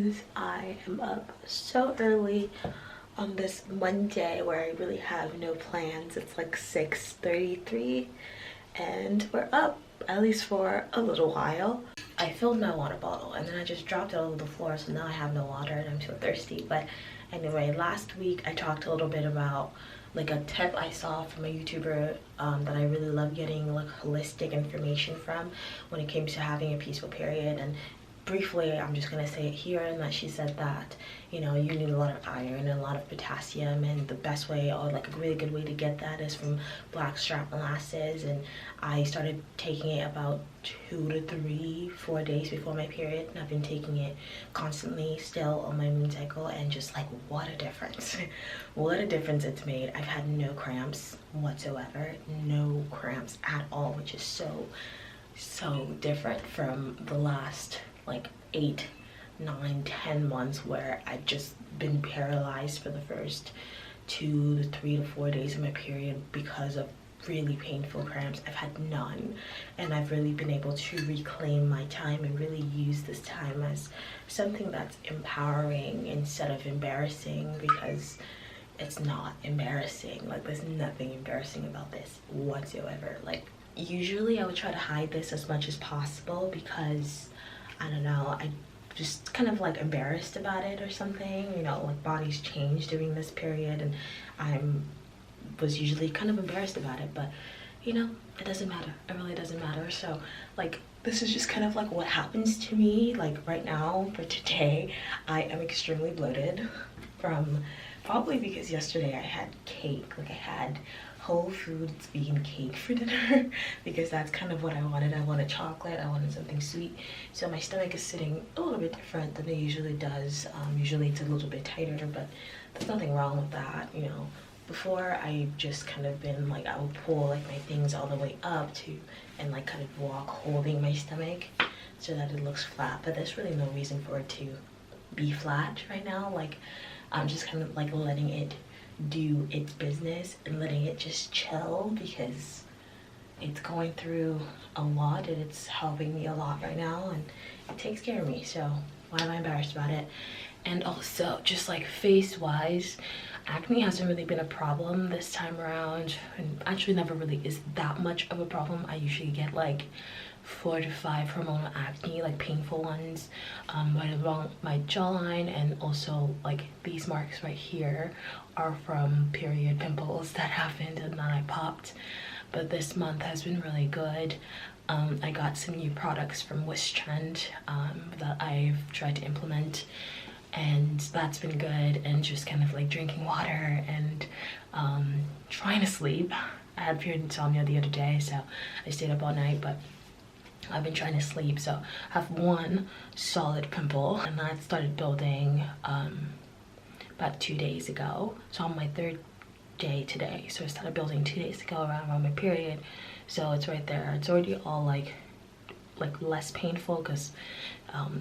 guys, I am up so early on this Monday where I really have no plans. It's like 6:33 and we're up, at least for a little while. I filled my water bottle and then I just dropped it all over the floor, so now I have no water and I'm so thirsty. But anyway, last week I talked a little bit about like a tip I saw from a YouTuber that I really love getting like holistic information from when it came to having a peaceful period. And briefly, I'm just gonna say it here, and that she said that, you know, you need a lot of iron and a lot of potassium, and the best way, or like a really good way to get that, is from Blackstrap molasses. And I started taking it about 2 to 3, 4 days before my period, and I've been taking it constantly still on my moon cycle, and just like, what a difference. What a difference it's made. I've had no cramps whatsoever, no cramps at all, which is so different from the last like 8, 9, 10 months where I'd just been paralyzed for the first 2 to 3 to 4 days of my period because of really painful cramps. I've had none, and I've really been able to reclaim my time and really use this time as something that's empowering instead of embarrassing, because it's not embarrassing. Like, there's nothing embarrassing about this whatsoever. Like, usually I would try to hide this as much as possible because, I don't know, I just kind of like embarrassed about it or something, you know, like bodies change during this period, and I was usually kind of embarrassed about it, but you know, it doesn't matter. It really doesn't matter. So like, this is just kind of like what happens to me. Like right now, for today, I am extremely bloated from, probably because yesterday I had cake. Like, I had Whole Foods vegan cake for dinner because that's kind of what I wanted. I wanted chocolate, I wanted something sweet. So my stomach is sitting a little bit different than it usually does. Usually it's a little bit tighter, but there's nothing wrong with that, you know. Before, I just kind of been like, I would pull like my things all the way up to, and like kind of walk holding my stomach so that it looks flat, but there's really no reason for it to be flat right now. Like, I'm just kind of like letting it do its business and letting it just chill, because it's going through a lot and it's helping me a lot right now, and it takes care of me, so why am I embarrassed about it? And also, just like face wise, acne hasn't really been a problem this time around, and actually never really is that much of a problem. I usually get like 4 to 5 hormonal acne, like painful ones, right along my jawline, and also like these marks right here are from period pimples that happened and then I popped. But this month has been really good. I got some new products from Trend that I've tried to implement, and that's been good. And just kind of like drinking water and trying to sleep. I had period insomnia the other day, so I stayed up all night, but I've been trying to sleep. So I have one solid pimple, and that started building about 2 days ago. So on my 3rd day today, so it started building 2 days ago around my period. So it's right there. It's already all like less painful because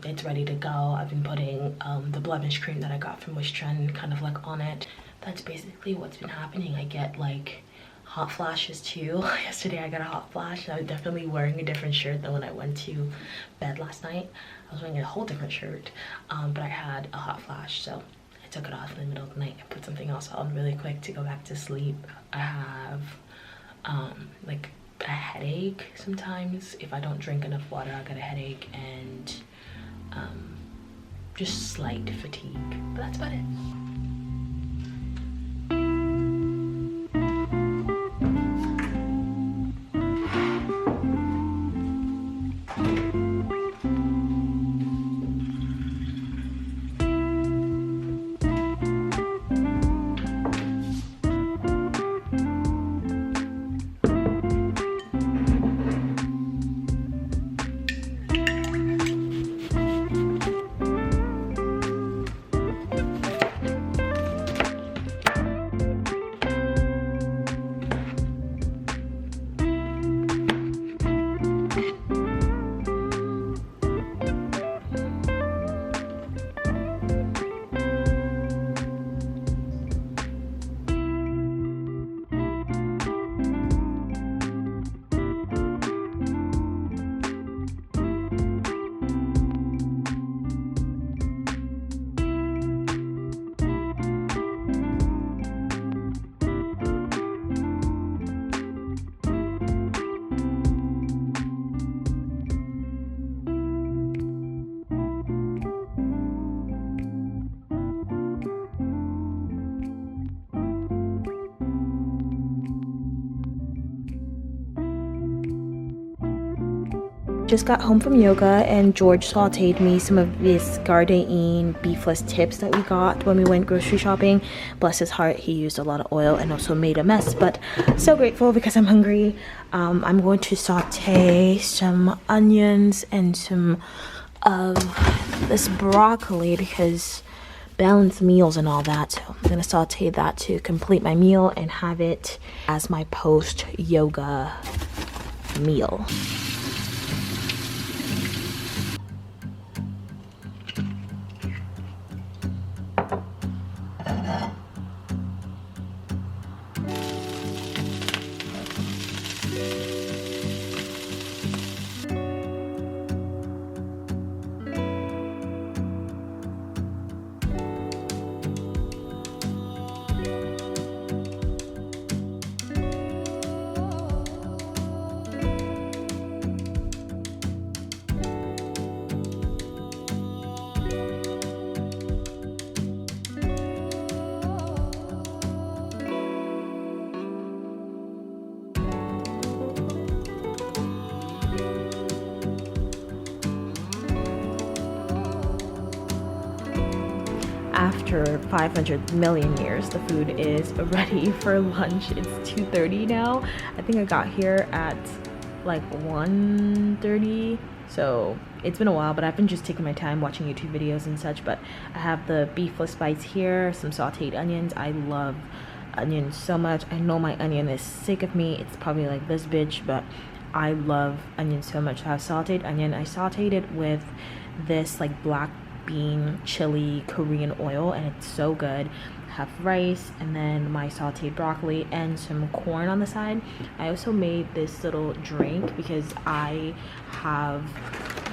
it's ready to go. I've been putting the blemish cream that I got from Trend kind of like on it. That's basically what's been happening. I get like hot flashes too. Yesterday I got a hot flash, and I was definitely wearing a different shirt than when I went to bed last night. I was wearing a whole different shirt, but I had a hot flash, so I took it off in the middle of the night and put something else on really quick to go back to sleep. I have like a headache sometimes. If I don't drink enough water, I get a headache, and just slight fatigue, but that's about it. Just got home from yoga and George sauteed me some of this Gardein beefless tips that we got when we went grocery shopping. Bless his heart, he used a lot of oil and also made a mess, but so grateful because I'm hungry. I'm going to saute some onions and some of this broccoli because balanced meals and all that. So I'm gonna saute that to complete my meal and have it as my post yoga meal. After 500 million years, the food is ready for lunch. It's 2:30 now. I think I got here at like 1:30, so it's been a while, but I've been just taking my time watching YouTube videos and such. But I have the beefless bites here, some sauteed onions. I love onions so much. I know my onion is sick of me. It's probably like this bitch, but I love onions so much. I have sauteed onion. I sauteed it with this like black bean chili Korean oil and it's so good. I have rice and then my sauteed broccoli and some corn on the side. I also made this little drink because I have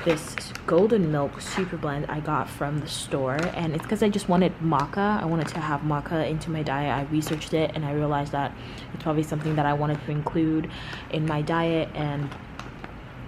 this golden milk super blend I got from the store, and it's because I just wanted maca. I wanted to have maca into my diet. I researched it and I realized that it's probably something that I wanted to include in my diet, and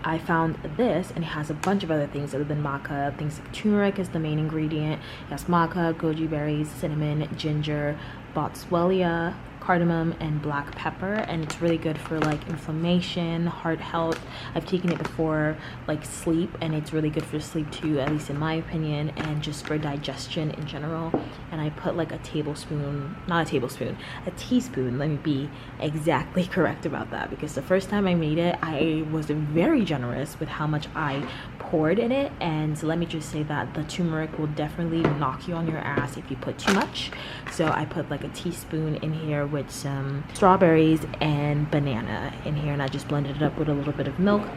I found this, and it has a bunch of other things other than maca. Things like turmeric is the main ingredient. It has maca, goji berries, cinnamon, ginger, boswellia, cardamom, and black pepper, and it's really good for like inflammation, heart health. I've taken it before like sleep, and it's really good for sleep too, at least in my opinion, and just for digestion in general. And I put like a tablespoon, not a tablespoon, a teaspoon, let me be exactly correct about that, because the first time I made it I was very generous with how much I poured in it, and let me just say that the turmeric will definitely knock you on your ass if you put too much. So I put like a teaspoon in here with some strawberries and banana in here, and I just blended it up with a little bit of milk,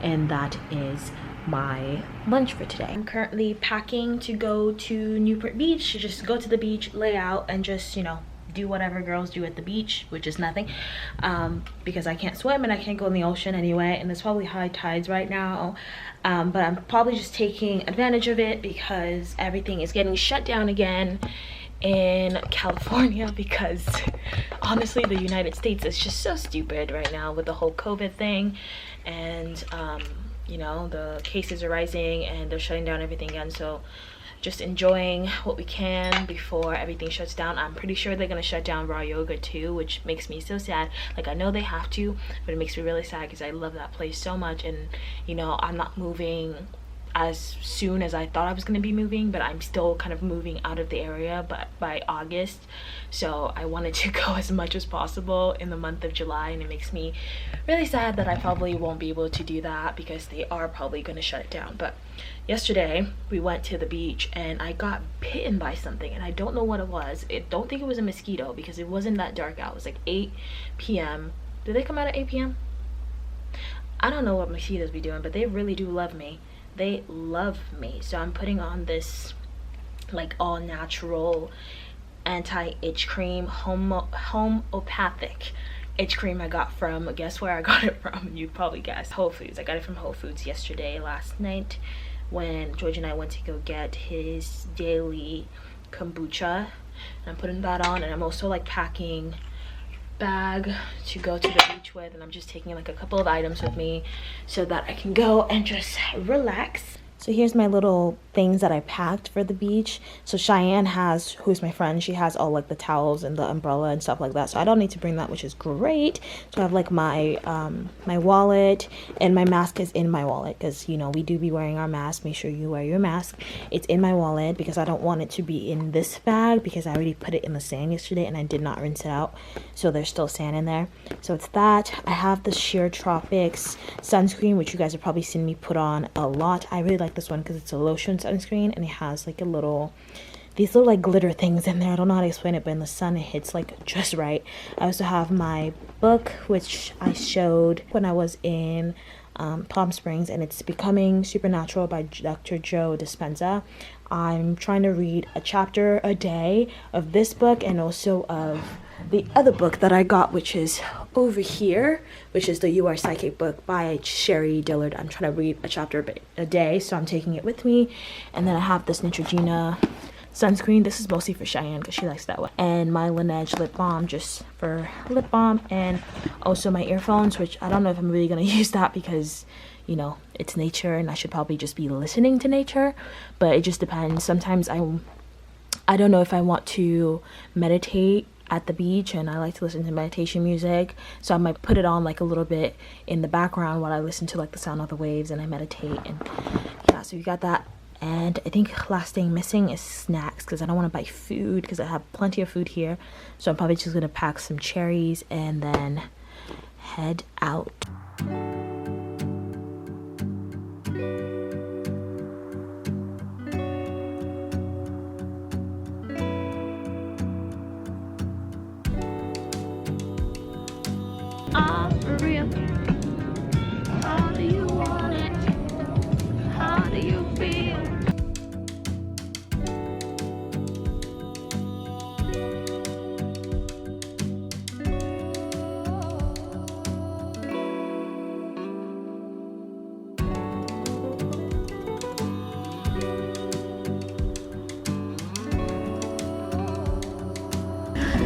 and that is my lunch for today. I'm currently packing to go to Newport Beach, to just go to the beach, lay out, and just, you know, do whatever girls do at the beach, which is nothing, because I can't swim and I can't go in the ocean anyway, and there's probably high tides right now, but I'm probably just taking advantage of it because everything is getting shut down again in California, because honestly the United States is just so stupid right now with the whole COVID thing, and you know, the cases are rising and they're shutting down everything again. So just enjoying what we can before everything shuts down. I'm pretty sure they're gonna shut down raw yoga too, which makes me so sad. Like, I know they have to, but it makes me really sad because I love that place so much, and you know, I'm not moving as soon as I thought I was going to be moving, but I'm still kind of moving out of the area but by August, so I wanted to go as much as possible in the month of July, and it makes me really sad that I probably won't be able to do that because they are probably going to shut it down. But yesterday we went to the beach and I got bitten by something, and I don't know what it was. I don't think it was a mosquito because it wasn't that dark out. It was like 8 p.m. Did they come out at 8 p.m? I don't know what mosquitoes be doing, but they really do love me. They love me. So I'm putting on this like all natural anti-itch cream, homeopathic itch cream I got from, guess where I got it from? You probably guessed. Whole Foods. I got it from Whole Foods last night when George and I went to go get his daily kombucha, and I'm putting that on, and I'm also like packing bag to go to the beach with, and I'm just taking like a couple of items with me so that I can go and just relax. So here's my little things that I packed for the beach. So Cheyenne has, who's my friend, she has all like the towels and the umbrella and stuff like that. So I don't need to bring that, which is great. So I have like my my wallet, and my mask is in my wallet because, you know, we do be wearing our mask. Make sure you wear your mask. It's in my wallet because I don't want it to be in this bag because I already put it in the sand yesterday and I did not rinse it out. So there's still sand in there. So it's that. I have the Sheer Tropics sunscreen, which you guys have probably seen me put on a lot. I really like this one because it's a lotion sunscreen and it has like a little, these little like glitter things in there. I don't know how to explain it, but in the sun it hits like just right. I also have my book, which I showed when I was in Palm Springs, and it's Becoming Supernatural by Dr. Joe Dispenza. I'm trying to read a chapter a day of this book and also of the other book that I got, which is over here, which is the You Are Psychic book by Sherry Dillard. I'm trying to read a chapter a day, so I'm taking it with me. And then I have this Neutrogena sunscreen. This is mostly for Cheyenne because she likes that one. And my Laneige lip balm, just for lip balm. And also my earphones, which I don't know if I'm really going to use that because, you know, it's nature and I should probably just be listening to nature. But it just depends. Sometimes I don't know if I want to meditate at the beach, and I like to listen to meditation music, so I might put it on like a little bit in the background while I listen to like the sound of the waves and I meditate. And yeah, so you got that. And I think last thing missing is snacks because I don't want to buy food because I have plenty of food here. So I'm probably just gonna pack some cherries and then head out. Real. How do you want it? How do you feel?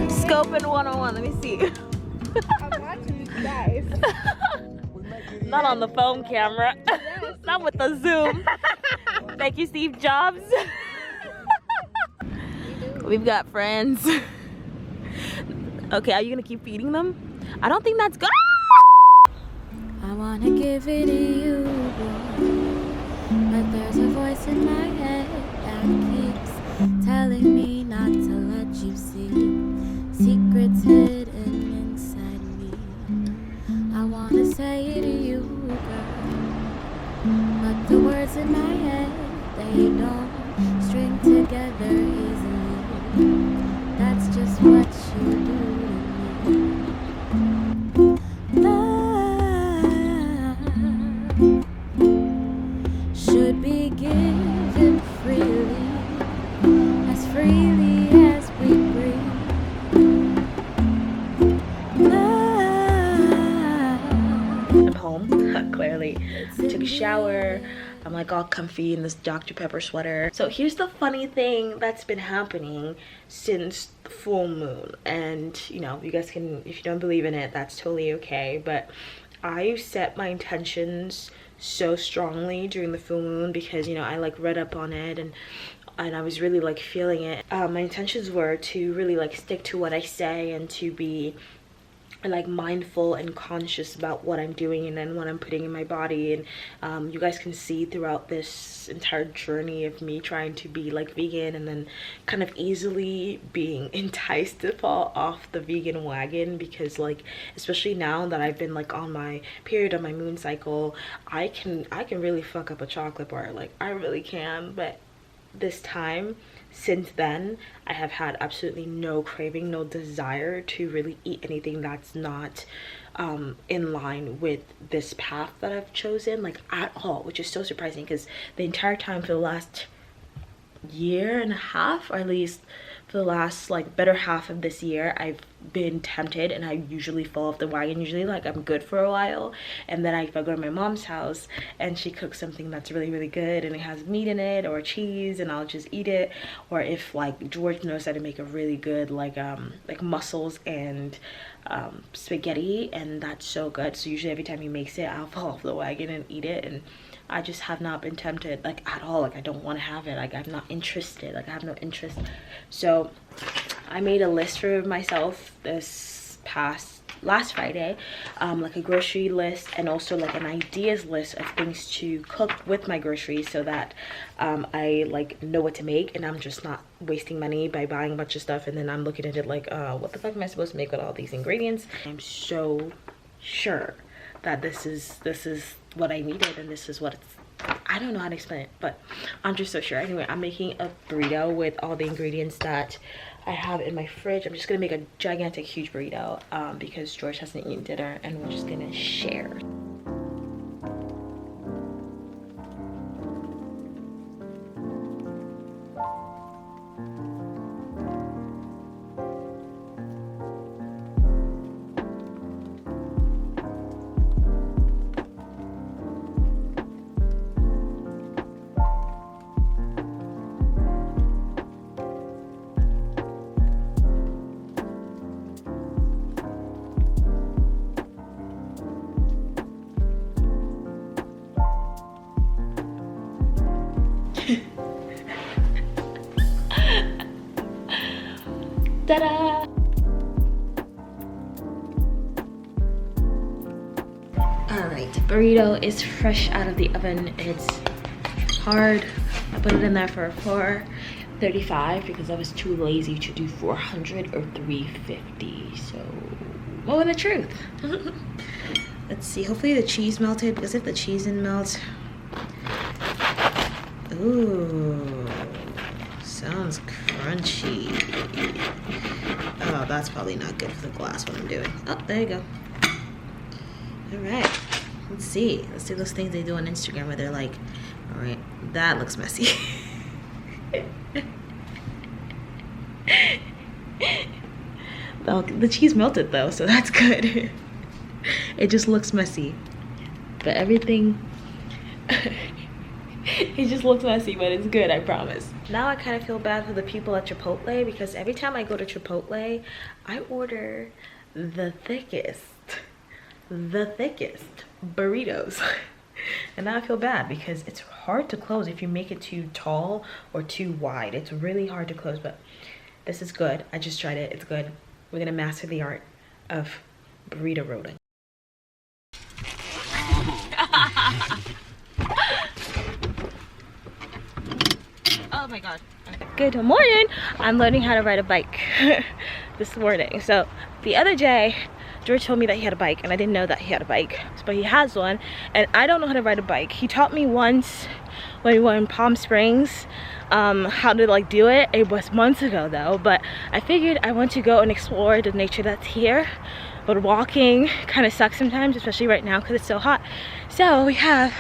Scoping 101, let me see. I'm watching you guys. Not on the phone camera. Not with the zoom. Thank you, Steve Jobs. We've got friends. Okay, are you gonna keep feeding them? I don't think that's good. I wanna give it to you, but there's a voice in my head that keeps telling me not to let you see secrets hidden inside me. I wanna say it to you, girl, but the words in my head, they don't string together easily. That's just what you do to me. Love should be given freely as we breathe. I'm home, clearly. I took a shower. I'm like all comfy in this Dr. Pepper sweater. So here's the funny thing that's been happening since the full moon. And, you know, you guys can, if you don't believe in it, that's totally okay. But I set my intentions so strongly during the full moon because, you know, I like read up on it and I was really like feeling it. My intentions were to really like stick to what I say and to be like mindful and conscious about what I'm doing and then what I'm putting in my body. And you guys can see throughout this entire journey of me trying to be like vegan and then kind of easily being enticed to fall off the vegan wagon because, like, especially now that I've been like on my period, on my moon cycle, I can really fuck up a chocolate bar. Like, I really can. But this time since then, I have had absolutely no craving, no desire to really eat anything that's not in line with this path that I've chosen, like, at all, which is so surprising because the entire time for the last year and a half, or at least for the last like better half of this year, I've been tempted, and I usually fall off the wagon. Usually like I'm good for a while, and then if I go to my mom's house and she cooks something that's really really good and it has meat in it or cheese, and I'll just eat it. Or if like George knows how to make a really good like mussels and spaghetti, and that's so good, so usually every time he makes it I'll fall off the wagon and eat it. And I just have not been tempted, like, at all. Like, I don't want to have it. Like, I'm not interested. Like, I have no interest. So I made a list for myself last Friday, like a grocery list, and also like an ideas list of things to cook with my groceries, so that I like know what to make, and I'm just not wasting money by buying a bunch of stuff and then I'm looking at it like, what the fuck am I supposed to make with all these ingredients? I'm so sure that this is what I needed, and this is what it's, I don't know how to explain it, but I'm just so sure. Anyway, I'm making a burrito with all the ingredients that I have in my fridge. I'm just gonna make a gigantic, huge burrito because George hasn't eaten dinner, and we're just gonna share. Ta-da! Alright, burrito is fresh out of the oven. It's hard. I put it in there for 435 because I was too lazy to do 400 or 350. So, what was the truth? Let's see. Hopefully the cheese melted, because if the cheese didn't melt, ooh, sounds crunchy. Oh, that's probably not good for the glass, what I'm doing. Oh, there you go. All right, let's see those things they do on Instagram where they're like, all right, that looks messy. The cheese melted though, so that's good. It just looks messy, but everything it just looks messy, but it's good, I promise. Now I kind of feel bad for the people at Chipotle, because every time I go to Chipotle, I order the thickest burritos. And now I feel bad because it's hard to close if you make it too tall or too wide. It's really hard to close, but this is good. I just tried it, it's good. We're gonna master the art of burrito rolling. Oh my god. Good morning. I'm learning how to ride a bike this morning. So the other day, George told me that he had a bike, and I didn't know that he had a bike, but he has one, and I don't know how to ride a bike. He taught me once when we were in Palm Springs how to like do it. It was months ago though, but I figured I want to go and explore the nature that's here. But walking kind of sucks sometimes, especially right now because it's so hot. So we have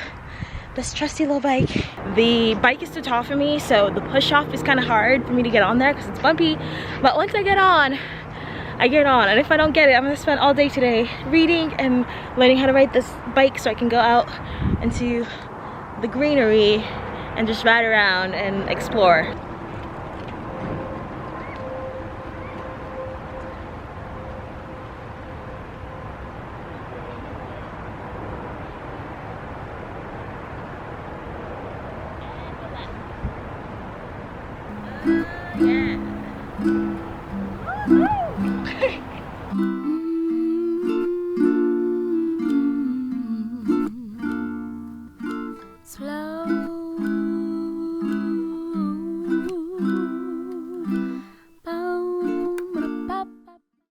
this trusty little bike. The bike is too tall for me, so the push off is kind of hard for me to get on there because it's bumpy. But once I get on, and if I don't get it, I'm gonna spend all day today reading and learning how to ride this bike so I can go out into the greenery and just ride around and explore. Slow